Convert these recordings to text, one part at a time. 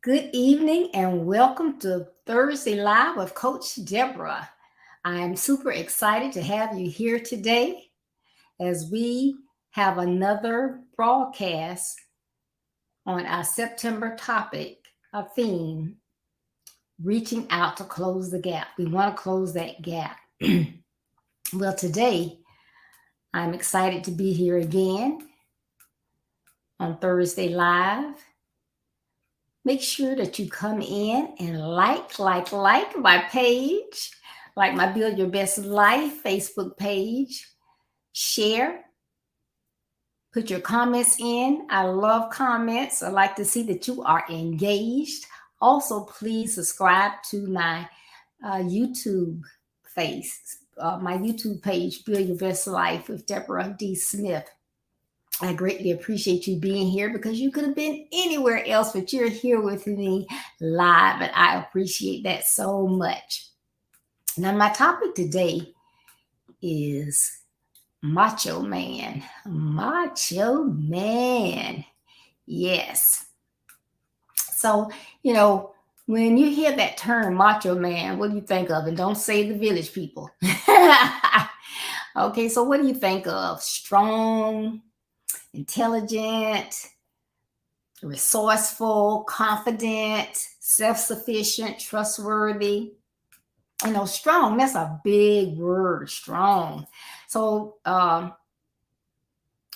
Good evening and welcome to Thursday Live with Coach Deborah. I'm super excited to have you here today as we have another broadcast on our September topic, a theme, reaching out to close the gap. We want to close that gap. Well, today I'm excited to be here again on Thursday Live. Make sure that you come in and like my page, like my Build Your Best Life Facebook page. Share, put your comments in. I love comments. I like to see that you are engaged. Also, please subscribe to my YouTube face, my YouTube page, Build Your Best Life with Deborah D. Smith. I greatly appreciate you being here because you could have been anywhere else, but you're here with me live, and I appreciate that so much. Now, my topic today is Macho Man. Macho Man. Yes. So, when you hear that term Macho Man, what do you think of? And don't say the village people. Okay, so what do you think of? Strong, intelligent, resourceful, confident, self-sufficient, trustworthy. Strong, that's a big word, strong. So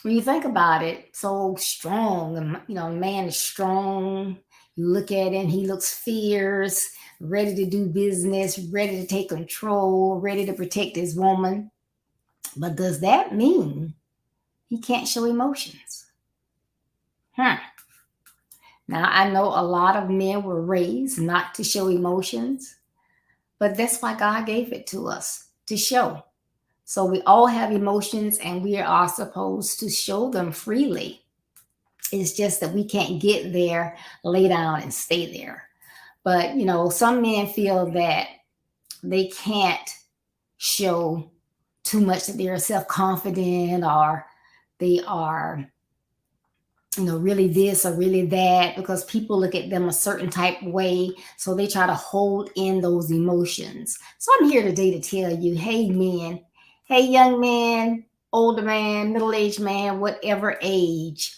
when you think about it, so strong, a man is strong. You look at him, he looks fierce, ready to do business, ready to take control, ready to protect his woman. But does that mean he can't show emotions? Now, I know a lot of men were raised not to show emotions, but that's why God gave it to us to show. So we all have emotions and we are supposed to show them freely. It's just that we can't get there, lay down, and stay there. But, some men feel that they can't show too much that they're self-confident or they are really this or really that because people look at them a certain type way. So they try to hold in those emotions. So I'm here today to tell you, hey, men, hey, young man, older man, middle-aged man, whatever age,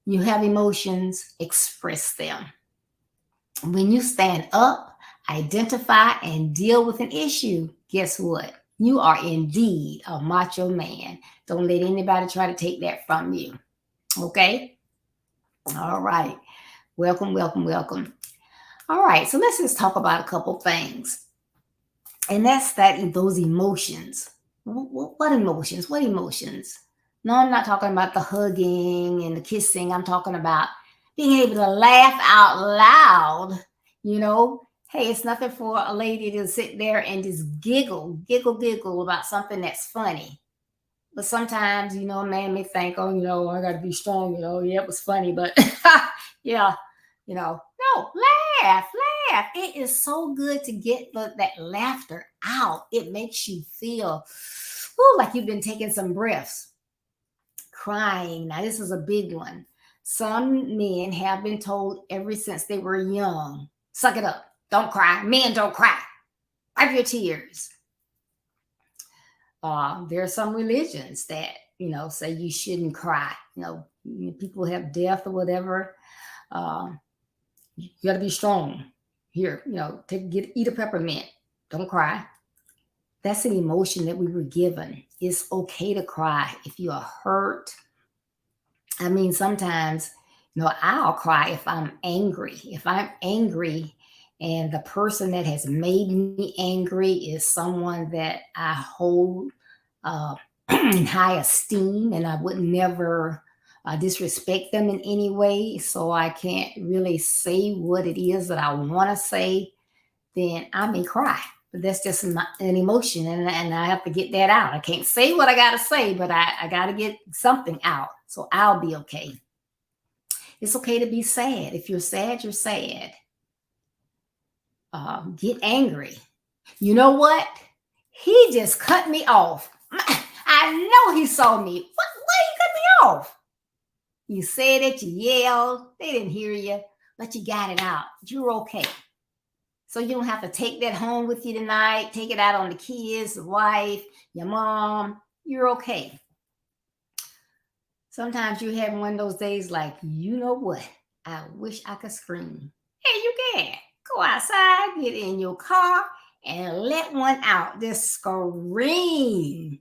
you have emotions, express them. When you stand up, identify, and deal with an issue, guess what? You are indeed a macho man. Don't let anybody try to take that from you. Okay? All right. Welcome, welcome, welcome. All right. So let's just talk about a couple things. And that's those emotions. What emotions? What emotions? No, I'm not talking about the hugging and the kissing. I'm talking about being able to laugh out loud. Hey, it's nothing for a lady to sit there and just giggle about something that's funny. But sometimes, a man may think, oh, I got to be strong, yeah, it was funny, but yeah, no, laugh. It is so good to get that laughter out. It makes you feel like you've been taking some breaths. Crying. Now, this is a big one. Some men have been told ever since they were young, suck it up. Don't cry. Men don't cry. Wipe your tears. There are some religions that, say you shouldn't cry. People have death or whatever. You got to be strong. Here, eat a peppermint. Don't cry. That's an emotion that we were given. It's okay to cry if you are hurt. I mean, sometimes, I'll cry if I'm angry. If I'm angry and the person that has made me angry is someone that I hold in high esteem, and I would never disrespect them in any way, so I can't really say what it is that I want to say, then I may cry. But that's just an emotion, and I have to get that out. I can't say what I got to say, but I got to get something out, so I'll be okay. It's okay to be sad. If you're sad, you're sad. Get angry. You know what? He just cut me off. I know he saw me. Why you cut me off? You said it, you yelled, they didn't hear you. but you got it out. You're okay. So you don't have to take that home with you tonight, take it out on the kids, the wife, your mom. You're okay. Sometimes you're having one of those days like, you know what? I wish I could scream. Hey, you can. Go outside, get in your car, and let one out. Just scream.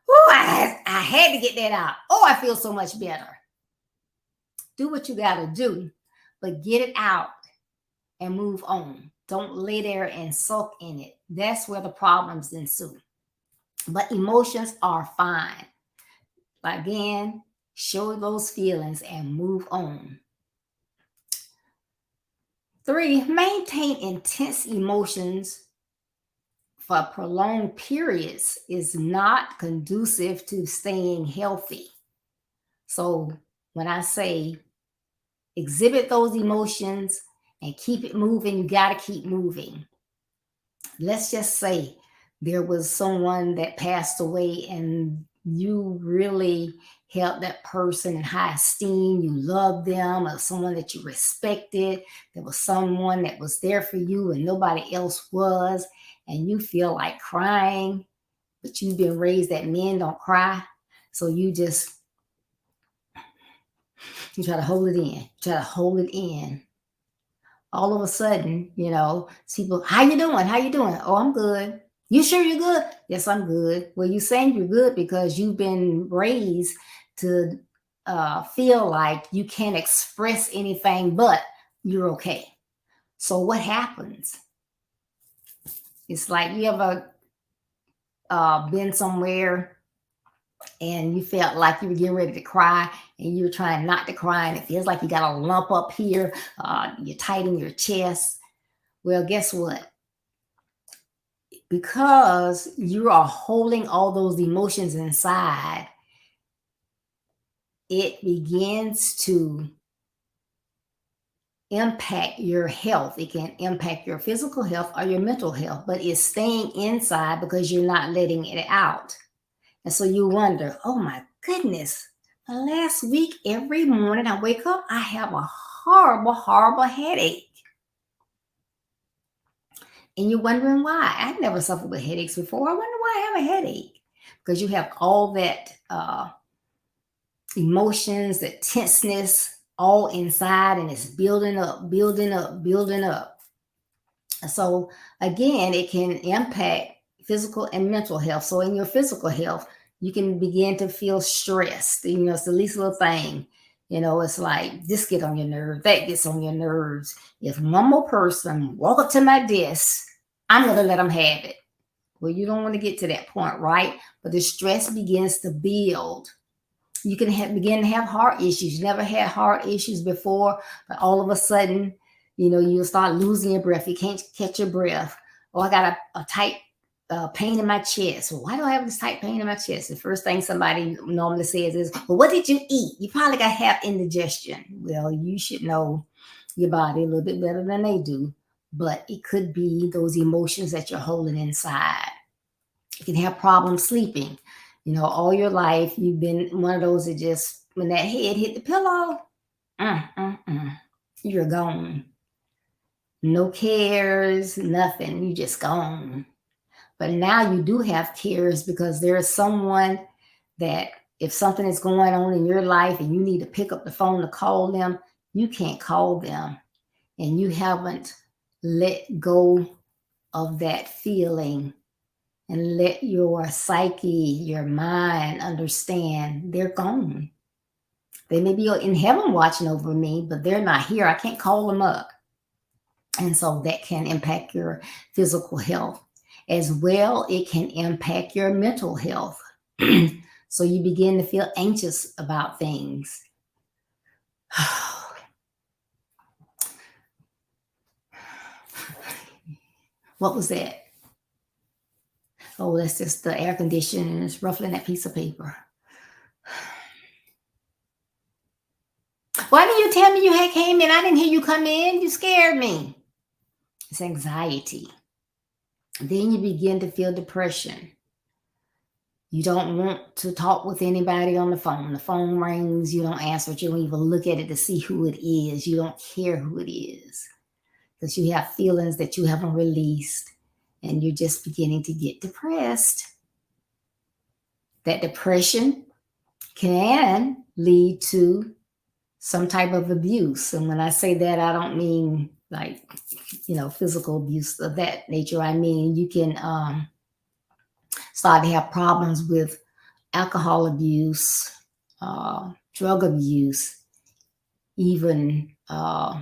Oh, I had to get that out. Oh, I feel so much better. Do what you got to do, but get it out and move on. Don't lay there and sulk in it. That's where the problems ensue. But emotions are fine. Again, show those feelings and move on. 3, maintain intense emotions for prolonged periods is not conducive to staying healthy. So when I say exhibit those emotions and keep it moving, you got to keep moving. Let's just say there was someone that passed away and you really held that person in high esteem, you loved them, or someone that you respected, there was someone that was there for you and nobody else was, and you feel like crying, but you've been raised that men don't cry. So you try to hold it in, try to hold it in. All of a sudden, people, how you doing? How you doing? Oh, I'm good. You sure you're good? Yes, I'm good. Well, you saying you're good because you've been raised to feel like you can't express anything, but you're okay. So what happens? It's like you ever been somewhere and you felt like you were getting ready to cry and you were trying not to cry and it feels like you got a lump up here, you're tight in your chest. Well, guess what? Because you are holding all those emotions inside, it begins to impact your health. It can impact your physical health or your mental health, but it's staying inside because you're not letting it out. And so you wonder, oh my goodness, the last week, every morning I wake up, I have a horrible, horrible headache. And you're wondering why. I never suffered with headaches before. I wonder why I have a headache. Because you have all that emotions, that tenseness all inside, and it's building up, building up, building up. So again, it can impact physical and mental health. So in your physical health, you can begin to feel stressed. It's the least little thing. It's like this get on your nerves, that gets on your nerves. If one more person walk up to my desk, I'm going to let them have it. Well, you don't want to get to that point, right? But the stress begins to build. You can begin to have heart issues. You never had heart issues before, but all of a sudden, you'll start losing your breath. You can't catch your breath. Oh, I got a tight pain in my chest. Well, why do I have this tight pain in my chest? The first thing somebody normally says is, well, what did you eat? You probably got to have indigestion. Well, you should know your body a little bit better than they do, but it could be those emotions that you're holding inside. You can have problems sleeping. All your life, you've been one of those that just, when that head hit the pillow, you're gone. No cares, nothing. You just gone. But now you do have cares because there is someone that if something is going on in your life and you need to pick up the phone to call them, you can't call them. And you haven't let go of that feeling and let your psyche, your mind understand they're gone. They may be in heaven watching over me, but they're not here. I can't call them up. And so that can impact your physical health. As well, it can impact your mental health. So you begin to feel anxious about things. What was that? Oh, that's just the air conditioning. It's ruffling that piece of paper. Why didn't you tell me you had came in? I didn't hear you come in. You scared me. It's anxiety. Then you begin to feel depression. You don't want to talk with anybody on the phone. The phone rings, you don't answer it. You don't even look at it to see who it is. You don't care who it is because you have feelings that you haven't released and you're just beginning to get depressed. That depression can lead to some type of abuse. And when I say that, I don't mean like, physical abuse of that nature. I mean, you can start to have problems with alcohol abuse, drug abuse, even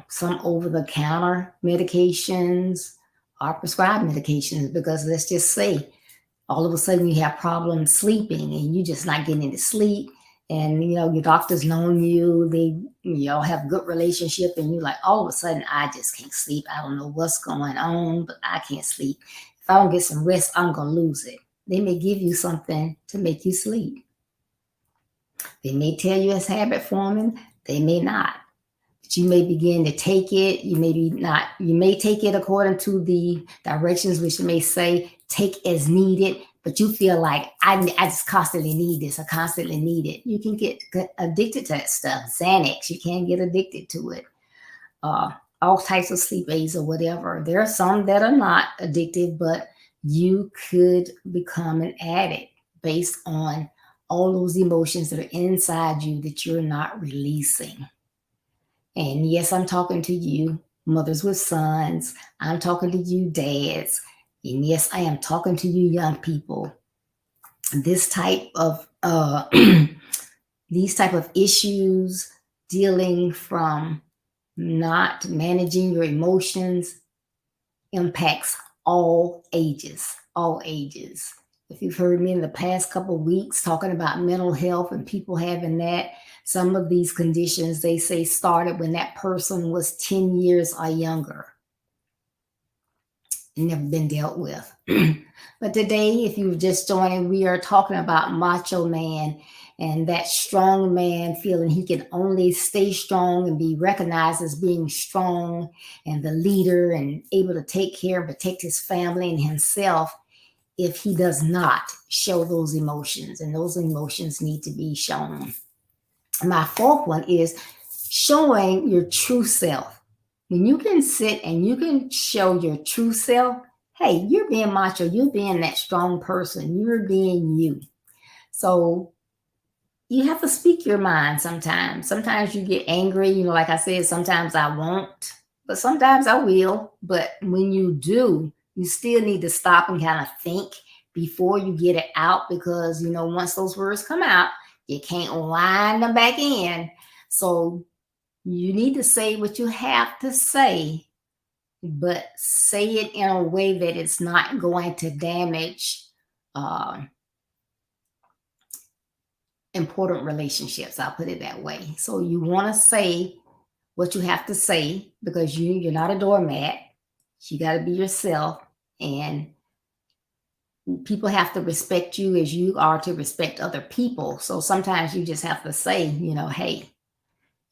some over the counter medications or prescribed medications. Because let's just say all of a sudden you have problems sleeping and you're just not getting to sleep. And your doctor's known you, they have good relationship, and you're like, all of a sudden I just can't sleep. I don't know what's going on, but I can't sleep. If I don't get some rest, I'm gonna lose it. They may give you something to make you sleep. They may tell you it's habit forming, they may not. But you may begin to take it, you may be not, you may take it according to the directions, which may say take as needed, but you feel like I just constantly need this, I constantly need it. You can get addicted to that stuff. Xanax, you can get addicted to it. Uh, all types of sleep aids or whatever. There are some that are not addictive, but you could become an addict based on all those emotions that are inside you that you're not releasing. And yes, I'm talking to you, mothers with sons. I'm talking to you, dads. And yes, I am talking to you, young people. This type of these type of issues dealing from not managing your emotions impacts all ages, all ages. If you've heard me in the past couple of weeks talking about mental health and people having that, some of these conditions they say started when that person was 10 years or younger and never been dealt with. But today, if you've just joined, we are talking about Macho Man and that strong man feeling he can only stay strong and be recognized as being strong and the leader and able to take care and protect his family and himself if he does not show those emotions. And those emotions need to be shown. My fourth one is showing your true self. When you can sit and you can show your true self, hey, you're being macho, you're being that strong person, you're being you. So you have to speak your mind sometimes. Sometimes you get angry, like I said, sometimes I won't, but sometimes I will. But when you do, you still need to stop and kind of think before you get it out, because once those words come out, you can't wind them back in. So you need to say what you have to say, but say it in a way that it's not going to damage important relationships. I'll put it that way. So you want to say what you have to say, because you're not a doormat. You got to be yourself, and people have to respect you as you are to respect other people. So sometimes you just have to say, hey,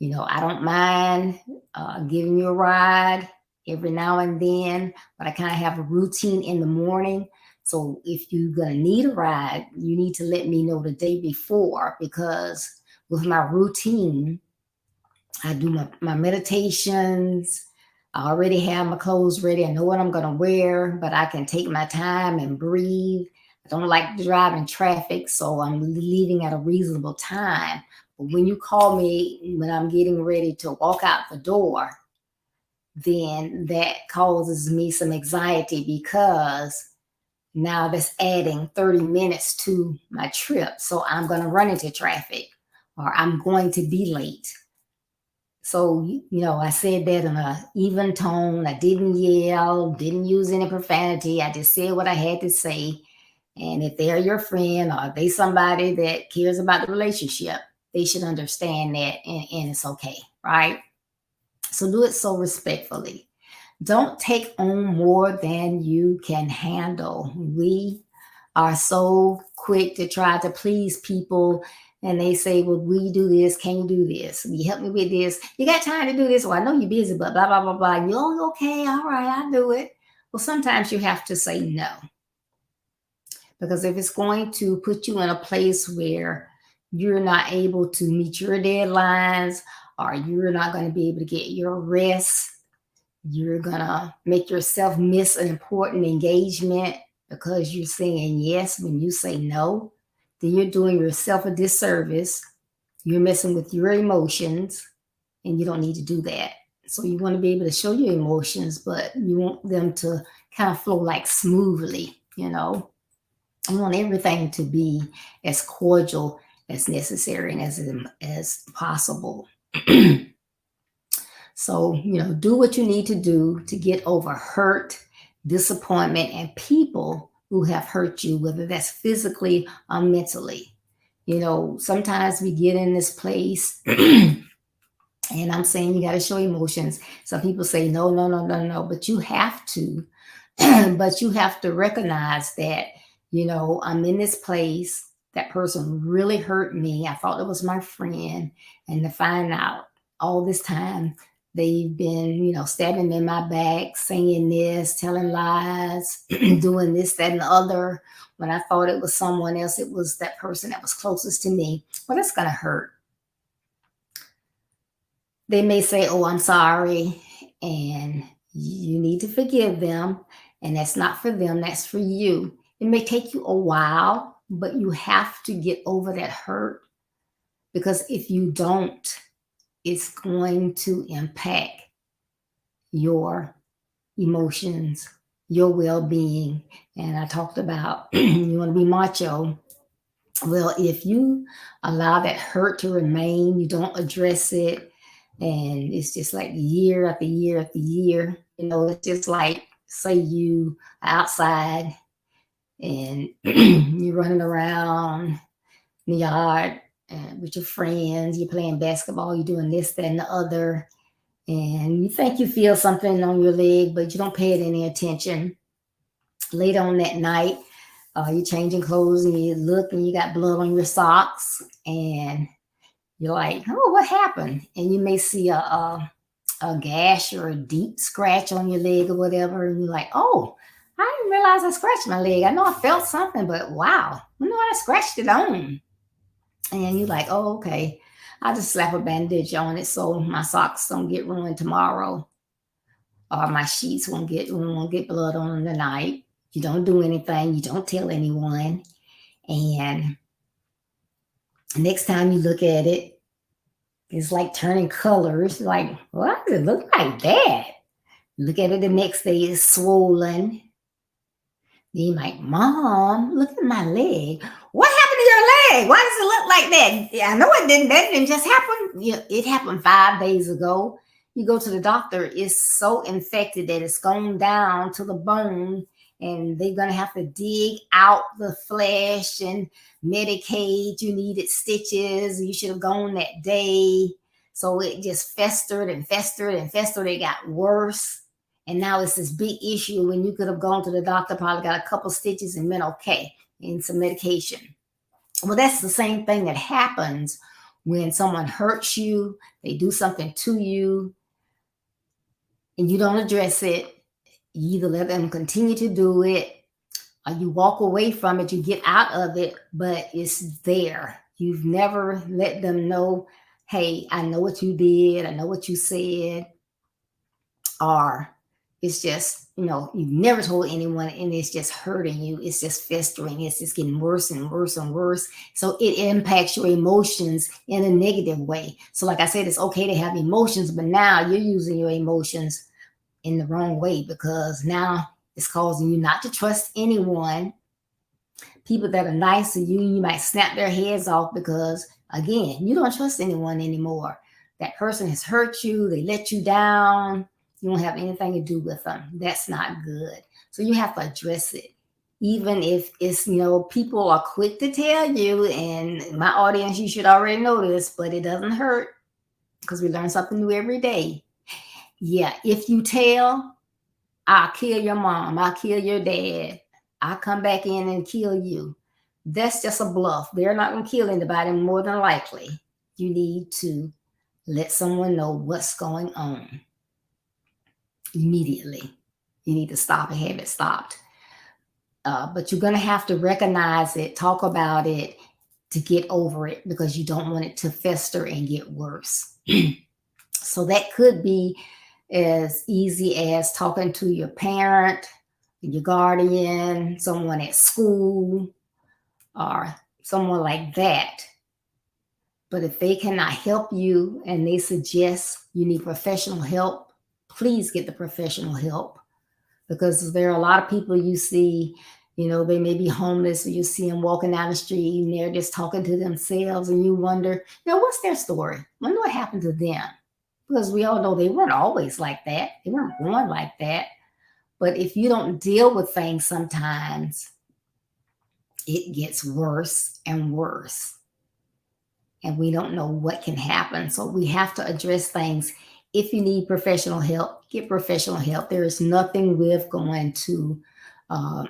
I don't mind giving you a ride every now and then, but I kind of have a routine in the morning. So if you're going to need a ride, you need to let me know the day before, because with my routine, I do my meditations. I already have my clothes ready. I know what I'm going to wear, but I can take my time and breathe. I don't like driving traffic, so I'm leaving at a reasonable time. But when you call me when I'm getting ready to walk out the door, then that causes me some anxiety, because now that's adding 30 minutes to my trip. So I'm going to run into traffic, or I'm going to be late. So, I said that in an even tone. I didn't yell, didn't use any profanity. I just said what I had to say. And if they're your friend or they somebody that cares about the relationship, they should understand that, and it's okay, right? So do it so respectfully. Don't take on more than you can handle. We are so quick to try to please people, and they say, well, will you do this? Can you do this? Will you help me with this? You got time to do this? Well, I know you're busy, but blah, blah, blah, blah. You're okay. All right, I'll do it. Well, sometimes you have to say no. Because if it's going to put you in a place where you're not able to meet your deadlines, or you're not going to be able to get your rest, you're going to make yourself miss an important engagement because you're saying yes when you say no, then you're doing yourself a disservice. You're messing with your emotions, and you don't need to do that. So you want to be able to show your emotions, but you want them to kind of flow like smoothly, you know. You want everything to be as cordial as necessary and as possible. So, do what you need to do to get over hurt, disappointment, and people who have hurt you, whether that's physically or mentally. Sometimes we get in this place, and I'm saying you got to show emotions. Some people say, no, no, no, no, no, but you have to. But you have to recognize that, I'm in this place. That person really hurt me. I thought it was my friend. And to find out all this time, they've been, stabbing me in my back, saying this, telling lies, doing this, that, and the other. When I thought it was someone else, it was that person that was closest to me. Well, that's going to hurt. They may say, oh, I'm sorry. And you need to forgive them. And that's not for them, that's for you. It may take you a while, but you have to get over that hurt, because if you don't, it's going to impact your emotions, your well-being. And I talked about you want to be macho. Well, if you allow that hurt to remain, you don't address it, and it's just like year after year after year, it's just like, say you are outside and you're running around in the yard with your friends, you're playing basketball, you're doing this, that, and the other, and you think you feel something on your leg, but you don't pay it any attention. Later on that night, you're changing clothes and you look and you got blood on your socks, and you're like, oh, what happened? And you may see a gash or a deep scratch on your leg or whatever, and you're like, oh, I didn't realize I scratched my leg. I know I felt something, but wow, I scratched it on. And you're like, oh, okay, I'll just slap a bandage on it so my socks don't get ruined tomorrow, or my sheets won't get blood on them tonight. You don't do anything. You don't tell anyone. And next time you look at it, it's like turning colors. Like, why does it look like that? Look at it the next day, it's swollen. Then you're like, Mom, look at my leg. What happened to your leg? Why does it look like that? Yeah, I know it didn't. That didn't just happen. It happened 5 days ago. You go to the doctor, it's so infected that it's gone down to the bone, and they're going to have to dig out the flesh and medicate. You needed stitches. You should have gone that day. So it just festered and festered and festered. It got worse. And now it's this big issue when you could have gone to the doctor, probably got a couple stitches and been okay, and some medication. Well, that's the same thing that happens when someone hurts you, they do something to you, and you don't address it. You either let them continue to do it, or you walk away from it, you get out of it, but it's there. You've never let them know, hey, I know what you did, I know what you said, or it's just, you've never told anyone, and it's just hurting you. It's just festering. It's just getting worse and worse and worse. So it impacts your emotions in a negative way. So like I said, it's okay to have emotions, but now you're using your emotions in the wrong way, because now it's causing you not to trust anyone. People that are nice to you, you might snap their heads off because, again, you don't trust anyone anymore. That person has hurt you. They let you down. You don't have anything to do with them. That's not good. So you have to address it. Even if it's, people are quick to tell you, and my audience, you should already know this, but it doesn't hurt because we learn something new every day. Yeah, if you tell, I'll kill your mom, I'll kill your dad, I'll come back in and kill you. That's just a bluff. They're not going to kill anybody, more than likely. You need to let someone know what's going on immediately. You need to stop and have it stopped. But you're going to have to recognize it, talk about it to get over it, because you don't want it to fester and get worse. So that could be as easy as talking to your parent, your guardian, someone at school, or someone like that. But if they cannot help you and they suggest you need professional help, please get the professional help, because there are a lot of people you see, they may be homeless, or you see them walking down the street and they're just talking to themselves, and you wonder, what's their story? Wonder what happened to them? Because we all know they weren't always like that. They weren't born like that. But if you don't deal with things sometimes, it gets worse and worse. And we don't know what can happen. So we have to address things. If you need professional help, get professional help. There is nothing with going to a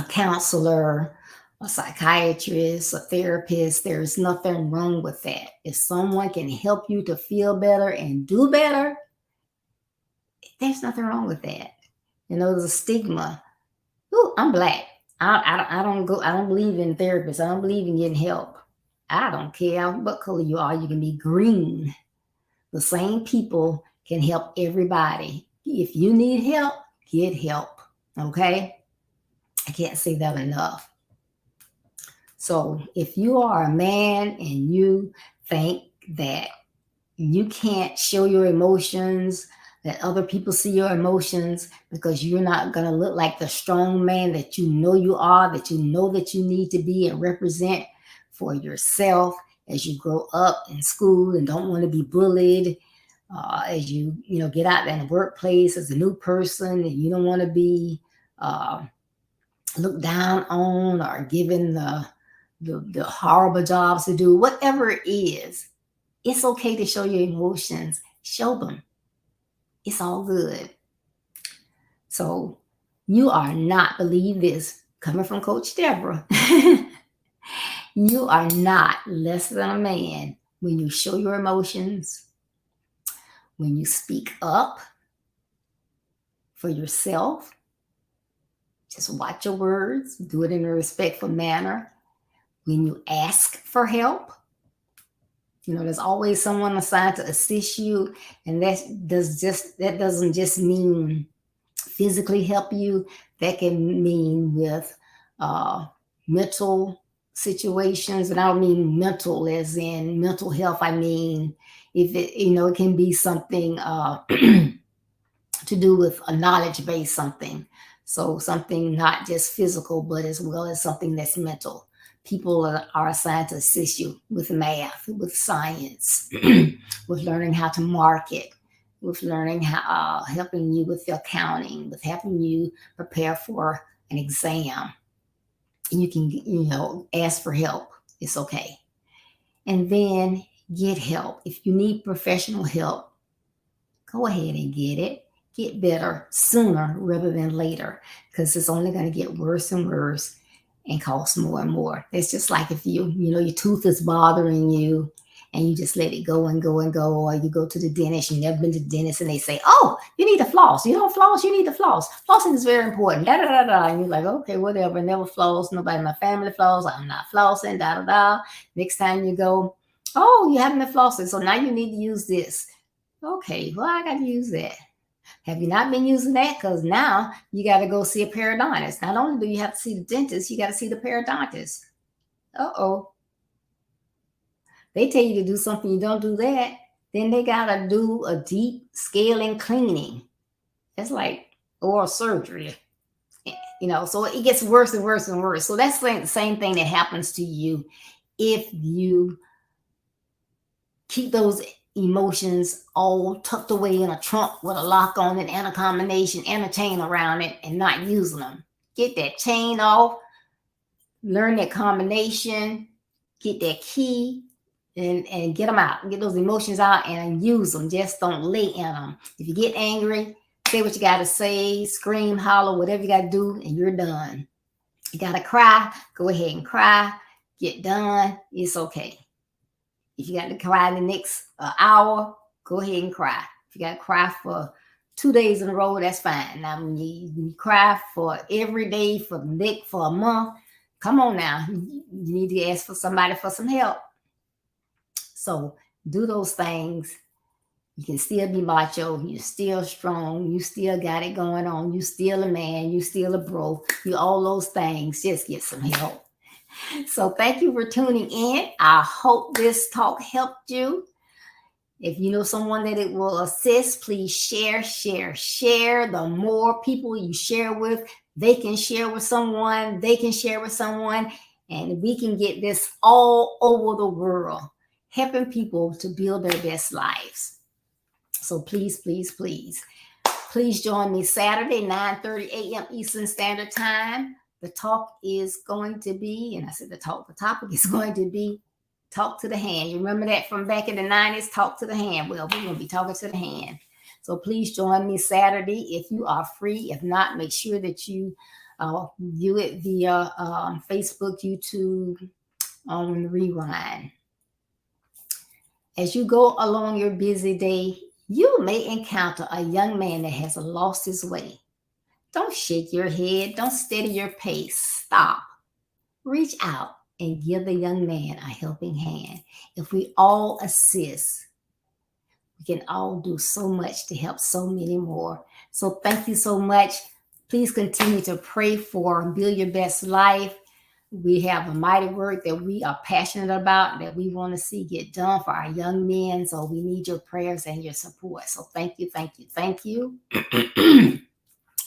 counselor, a psychiatrist, a therapist. There's nothing wrong with that. If someone can help you to feel better and do better, there's nothing wrong with that. There's a stigma. Ooh, I'm black. I don't believe in therapists. I don't believe in getting help. I don't care what color you are. You can be green. The same people can help everybody. If you need help, get help. Okay? I can't say that enough. So if you are a man and you think that you can't show your emotions, that other people see your emotions, because you're not going to look like the strong man that you know you are, that you know that you need to be and represent for yourself as you grow up in school and don't want to be bullied, as you get out in the workplace as a new person, and you don't want to be looked down on or given the horrible jobs to do, whatever it is. It's okay to show your emotions. Show them. It's all good. So you are not, believe this, coming from Coach Deborah, you are not less than a man when you show your emotions, when you speak up for yourself. Just watch your words, do it in a respectful manner. When you ask for help, there's always someone assigned to assist you, and that doesn't just mean physically help you. That can mean with mental situations, and I don't mean mental as in mental health. I mean, if it can be something to do with a knowledge-based something. So something not just physical, but as well as something that's mental. People are assigned to assist you with math, with science, with learning how to market, with learning how, helping you with accounting, with helping you prepare for an exam. And you can, ask for help. It's okay. And then get help. If you need professional help, go ahead and get it. Get better sooner rather than later, because it's only going to get worse and worse and cost more and more. It's just like if your tooth is bothering you and you just let it go and go and go, or you go to the dentist, you've never been to the dentist, and they say, oh, you need to floss. You don't floss, you need to floss. Flossing is very important. Da, da, da, da. And you're like, okay, whatever. Never floss. Nobody in my family floss. I'm not flossing. Da, da, da. Next time you go, oh, you haven't been flossing, so now you need to use this. Okay, well, I got to use that. Have you not been using that? Because now you got to go see a periodontist. Not only do you have to see the dentist, you got to see the periodontist. Uh-oh. They tell you to do something, you don't do that, then they got to do a deep scaling cleaning. It's like oral surgery. So it gets worse and worse and worse. So that's the same thing that happens to you if you keep those emotions all tucked away in a trunk with a lock on it and a combination and a chain around it and not using them. Get that chain off, learn that combination, get that key, and get them out. Get those emotions out and use them. Just don't lay in them. If you get angry, say what you got to say, scream, holler, whatever you got to do, and you're done. You got to cry, go ahead and cry, get done. It's okay. If you got to cry in the next hour, go ahead and cry. If you got to cry for 2 days in a row, that's fine. Now, when you cry for every day for a month, come on now. You need to ask for somebody for some help. So do those things. You can still be macho. You're still strong. You still got it going on. You still a man. You still a bro. You all those things. Just get some help. So thank you for tuning in. I hope this talk helped you. If you know someone that it will assist, please share. The more people you share with, they can share with someone. And we can get this all over the world, helping people to build their best lives. So please join me Saturday, 9:30 a.m. Eastern Standard Time. The talk is going to be, and I said the topic is going to be talk to the hand. You remember that from back in the 90s, talk to the hand. Well, we're going to be talking to the hand. So please join me Saturday if you are free. If not, make sure that you view it via Facebook, YouTube, on Rewind. As you go along your busy day, you may encounter a young man that has lost his way. Don't shake your head. Don't steady your pace. Stop. Reach out and give the young man a helping hand. If we all assist, we can all do so much to help so many more. So thank you so much. Please continue to pray for Build Your Best Life. We have a mighty work that we are passionate about, that we want to see get done for our young men. So we need your prayers and your support. So thank you.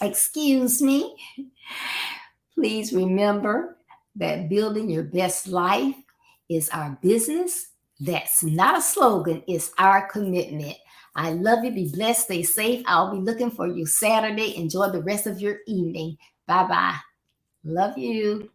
Excuse me. Please remember that building your best life is our business. That's not a slogan, it's our commitment. I love you. Be blessed. Stay safe. I'll be looking for you Saturday. Enjoy the rest of your evening. Bye-bye. Love you.